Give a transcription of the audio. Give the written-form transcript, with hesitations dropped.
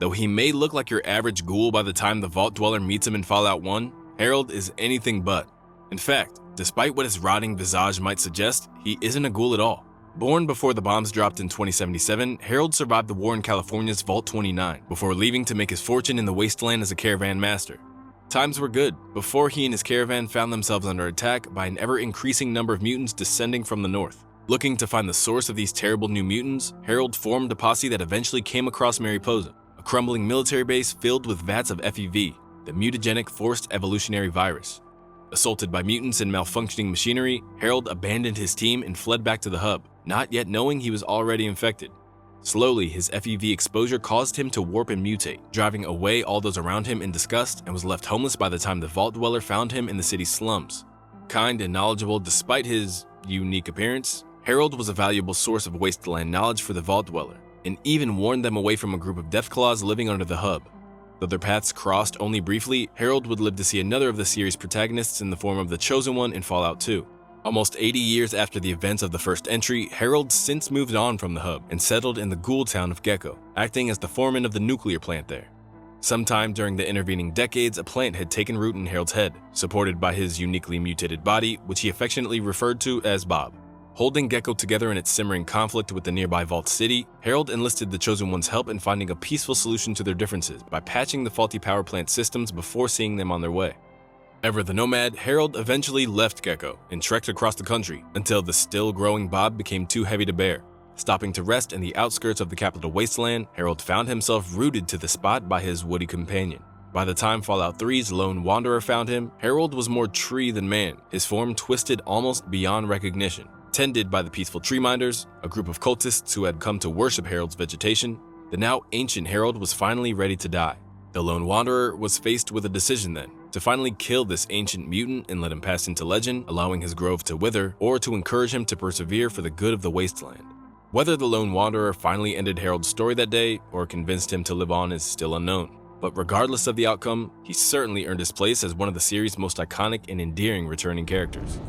Though he may look like your average ghoul by the time the Vault Dweller meets him in Fallout 1, Harold is anything but. In fact, despite what his rotting visage might suggest, he isn't a ghoul at all. Born before the bombs dropped in 2077, Harold survived the war in California's Vault 29 before leaving to make his fortune in the wasteland as a caravan master. Times were good before he and his caravan found themselves under attack by an ever-increasing number of mutants descending from the north. Looking to find the source of these terrible new mutants, Harold formed a posse that eventually came across Mariposa, a crumbling military base filled with vats of FEV, the mutagenic forced evolutionary virus. Assaulted by mutants and malfunctioning machinery, Harold abandoned his team and fled back to the hub, not yet knowing he was already infected. Slowly, his FEV exposure caused him to warp and mutate, driving away all those around him in disgust, and was left homeless by the time the Vault Dweller found him in the city's slums. Kind and knowledgeable despite his unique appearance, Harold was a valuable source of wasteland knowledge for the Vault Dweller, and even warned them away from a group of Deathclaws living under the hub. Though their paths crossed only briefly, Harold would live to see another of the series' protagonists in the form of the Chosen One in Fallout 2. Almost 80 years after the events of the first entry, Harold since moved on from the hub and settled in the ghoul town of Gecko, acting as the foreman of the nuclear plant there. Sometime during the intervening decades, a plant had taken root in Harold's head, supported by his uniquely mutated body, which he affectionately referred to as Bob. Holding Gecko together in its simmering conflict with the nearby Vault City, Harold enlisted the Chosen One's help in finding a peaceful solution to their differences by patching the faulty power plant systems before seeing them on their way. Ever the nomad, Harold eventually left Gecko and trekked across the country until the still-growing Bob became too heavy to bear. Stopping to rest in the outskirts of the capital wasteland, Harold found himself rooted to the spot by his woody companion. By the time Fallout 3's Lone Wanderer found him, Harold was more tree than man, his form twisted almost beyond recognition. Tended by the peaceful tree minders, a group of cultists who had come to worship Harold's vegetation, the now ancient Harold was finally ready to die. The Lone Wanderer was faced with a decision then, to finally kill this ancient mutant and let him pass into legend, allowing his grove to wither, or to encourage him to persevere for the good of the wasteland. Whether the Lone Wanderer finally ended Harold's story that day, or convinced him to live on is still unknown. But regardless of the outcome, he certainly earned his place as one of the series' most iconic and endearing returning characters.